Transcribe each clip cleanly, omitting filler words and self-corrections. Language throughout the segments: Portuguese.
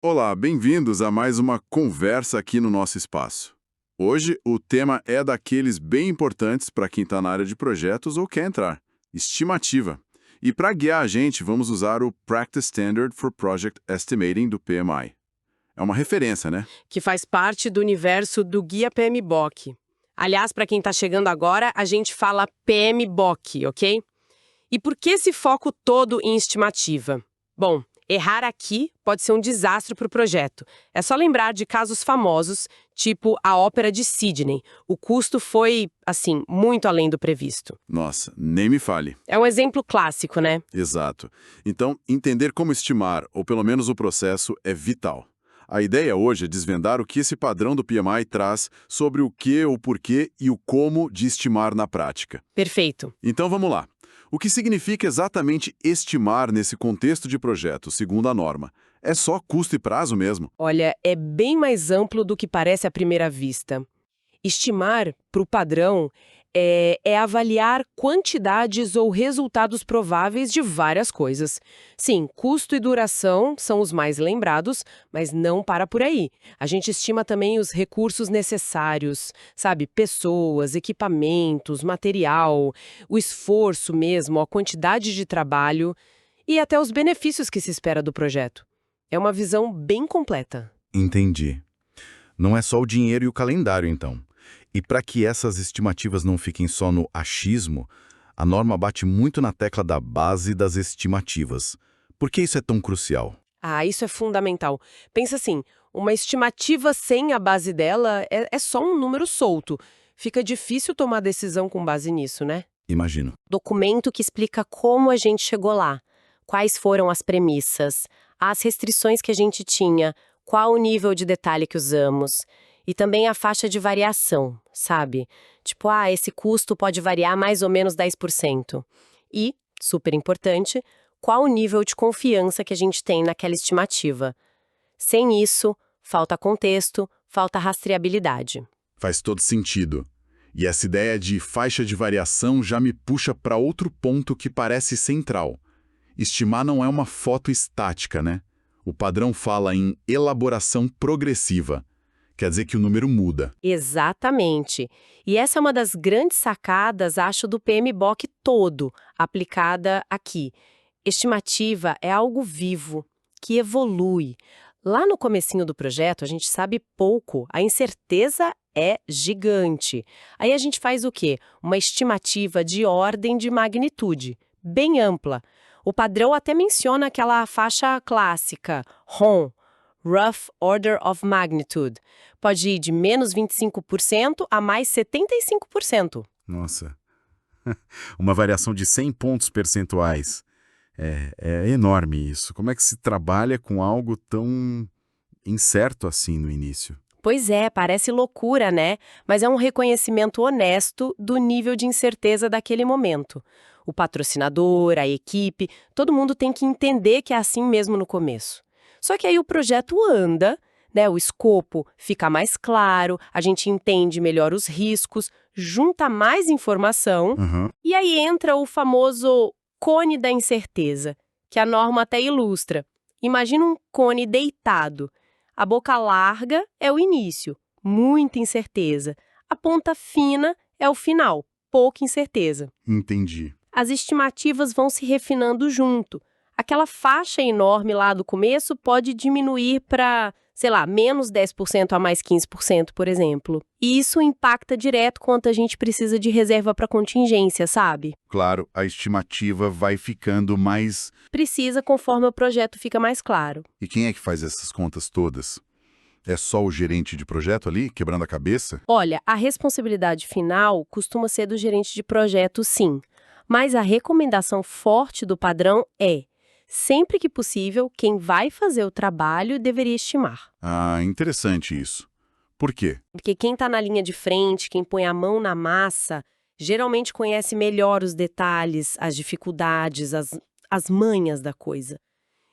Olá, bem-vindos a mais uma conversa aqui no nosso espaço. Hoje o tema é daqueles bem importantes para quem está na área de projetos ou quer entrar: estimativa. E para guiar a gente, vamos usar o Practice Standard for Project Estimating do PMI. É uma referência, né? Que faz parte do universo do Guia PMBOK. Aliás, para quem está chegando agora, a gente fala PMBOK, ok? E por que esse foco todo em estimativa? Bom, errar aqui pode ser um desastre para o projeto. É só lembrar de casos famosos, tipo a Ópera de Sydney. O custo foi, assim, muito além do previsto. Nossa, nem me fale. É um exemplo clássico, né? Exato. Então, entender como estimar, ou pelo menos o processo, é vital. A ideia hoje é desvendar o que esse padrão do PMI traz sobre o que, o porquê e o como de estimar na prática. Perfeito. Então vamos lá. O que significa exatamente estimar nesse contexto de projeto, segundo a norma? É só custo e prazo mesmo? Olha, é bem mais amplo do que parece à primeira vista. Estimar, para o padrão, é avaliar quantidades ou resultados prováveis de várias coisas. Sim, custo e duração são os mais lembrados, mas não para por aí. A gente estima também os recursos necessários, sabe? Pessoas, equipamentos, material, o esforço mesmo, a quantidade de trabalho e até os benefícios que se espera do projeto. É uma visão bem completa. Entendi. Não é só o dinheiro e o calendário, então. E para que essas estimativas não fiquem só no achismo, a norma bate muito na tecla da base das estimativas. Por que isso é tão crucial? Ah, isso é fundamental. Pensa assim, uma estimativa sem a base dela é só um número solto. Fica difícil tomar decisão com base nisso, né? Imagino. Documento que explica como a gente chegou lá, quais foram as premissas, as restrições que a gente tinha, qual o nível de detalhe que usamos e também a faixa de variação, sabe? Tipo, esse custo pode variar mais ou menos 10%. E, super importante, qual o nível de confiança que a gente tem naquela estimativa. Sem isso, falta contexto, falta rastreabilidade. Faz todo sentido. E essa ideia de faixa de variação já me puxa para outro ponto que parece central. Estimar não é uma foto estática, né? O padrão fala em elaboração progressiva. Quer dizer que o número muda. Exatamente. E essa é uma das grandes sacadas, acho, do PMBOK todo, aplicada aqui. Estimativa é algo vivo, que evolui. Lá no comecinho do projeto, a gente sabe pouco, a incerteza é gigante. Aí a gente faz o quê? Uma estimativa de ordem de magnitude, bem ampla. O padrão até menciona aquela faixa clássica, ROM, Rough Order of Magnitude. Pode ir de menos 25% a mais 75%. Nossa. Uma variação de 100 pontos percentuais. É enorme isso. Como é que se trabalha com algo tão incerto assim no início? Pois é, parece loucura, né? Mas é um reconhecimento honesto do nível de incerteza daquele momento. O patrocinador, a equipe, todo mundo tem que entender que é assim mesmo no começo. Só que aí o projeto anda, né? O escopo fica mais claro, a gente entende melhor os riscos, junta mais informação, e aí entra o famoso cone da incerteza, que a norma até ilustra. Imagina um cone deitado. A boca larga é o início, muita incerteza. A ponta fina é o final, pouca incerteza. Entendi. As estimativas vão se refinando junto. Aquela faixa enorme lá do começo pode diminuir para, menos 10% a mais 15%, por exemplo. E isso impacta direto quanto a gente precisa de reserva para contingência, sabe? Claro, a estimativa vai ficando mais... Precisa conforme o projeto fica mais claro. E quem é que faz essas contas todas? É só o gerente de projeto ali, quebrando a cabeça? Olha, a responsabilidade final costuma ser do gerente de projeto, sim. Mas a recomendação forte do padrão é: sempre que possível, quem vai fazer o trabalho deveria estimar. Ah, interessante isso. Por quê? Porque quem está na linha de frente, quem põe a mão na massa, geralmente conhece melhor os detalhes, as dificuldades, as manhas da coisa.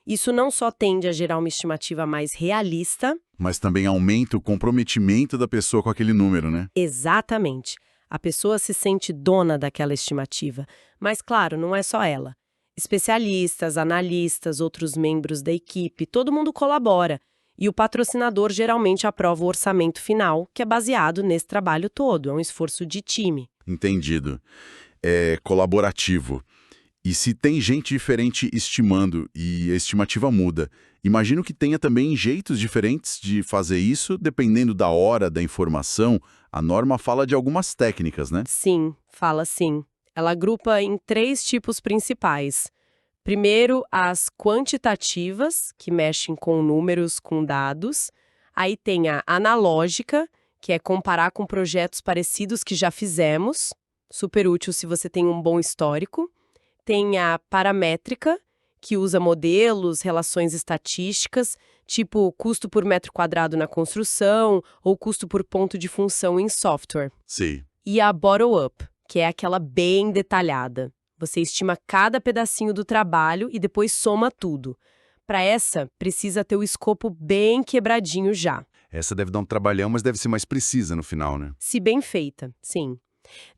Isso não só tende a gerar uma estimativa mais realista... Mas também aumenta o comprometimento da pessoa com aquele número, né? Exatamente. A pessoa se sente dona daquela estimativa. Mas, claro, não é só ela. Especialistas, analistas, outros membros da equipe, todo mundo colabora. E o patrocinador geralmente aprova o orçamento final, que é baseado nesse trabalho todo, é um esforço de time. Entendido. É colaborativo. E se tem gente diferente estimando e a estimativa muda, imagino que tenha também jeitos diferentes de fazer isso, dependendo da hora da informação. A norma fala de algumas técnicas, né? Sim, fala sim. Ela agrupa em 3 tipos principais. Primeiro, as quantitativas, que mexem com números, com dados. Aí tem a analógica, que é comparar com projetos parecidos que já fizemos. Super útil se você tem um bom histórico. Tem a paramétrica, que usa modelos, relações estatísticas, tipo custo por metro quadrado na construção ou custo por ponto de função em software. Sim. E a bottom-up, que é aquela bem detalhada. Você estima cada pedacinho do trabalho e depois soma tudo. Para essa, precisa ter o escopo bem quebradinho já. Essa deve dar um trabalhão, mas deve ser mais precisa no final, né? Se bem feita, sim.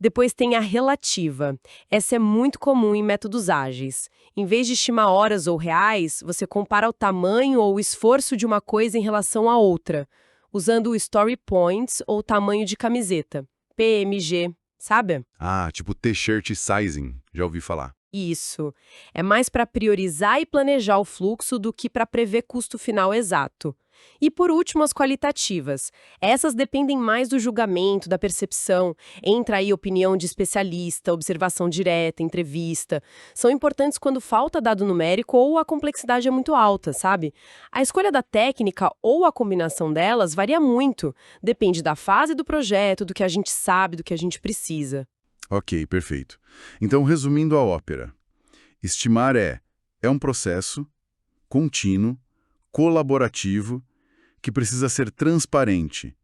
Depois tem a relativa. Essa é muito comum em métodos ágeis. Em vez de estimar horas ou reais, você compara o tamanho ou o esforço de uma coisa em relação à outra, usando o Story Points ou tamanho de camiseta, PMG, sabe? Ah, tipo T-shirt sizing, já ouvi falar. Isso. É mais para priorizar e planejar o fluxo do que para prever custo final exato. E por último, as qualitativas. Essas dependem mais do julgamento, da percepção. Entra aí opinião de especialista, observação direta, entrevista. São importantes quando falta dado numérico ou a complexidade é muito alta, sabe? A escolha da técnica ou a combinação delas varia muito. Depende da fase do projeto, do que a gente sabe, do que a gente precisa. Ok, perfeito. Então, resumindo a ópera, estimar é um processo contínuo, colaborativo, que precisa ser transparente.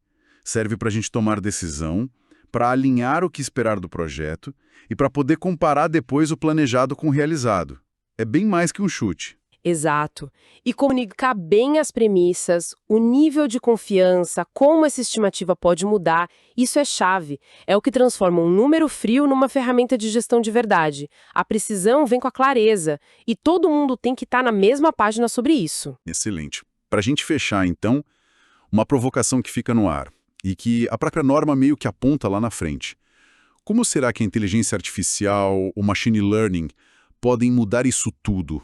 Serve para a gente tomar decisão, para alinhar o que esperar do projeto e para poder comparar depois o planejado com o realizado. É bem mais que um chute. Exato. E comunicar bem as premissas, o nível de confiança, como essa estimativa pode mudar, isso é chave. É o que transforma um número frio numa ferramenta de gestão de verdade. A precisão vem com a clareza, e todo mundo tem que estar na mesma página sobre isso. Excelente. Para a gente fechar, então, uma provocação que fica no ar e que a própria norma meio que aponta lá na frente. Como será que a inteligência artificial, o machine learning, podem mudar isso tudo?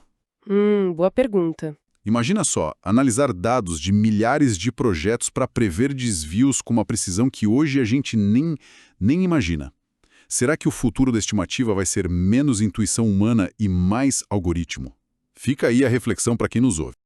Boa pergunta. Imagina só, analisar dados de milhares de projetos para prever desvios com uma precisão que hoje a gente nem imagina. Será que o futuro da estimativa vai ser menos intuição humana e mais algoritmo? Fica aí a reflexão para quem nos ouve.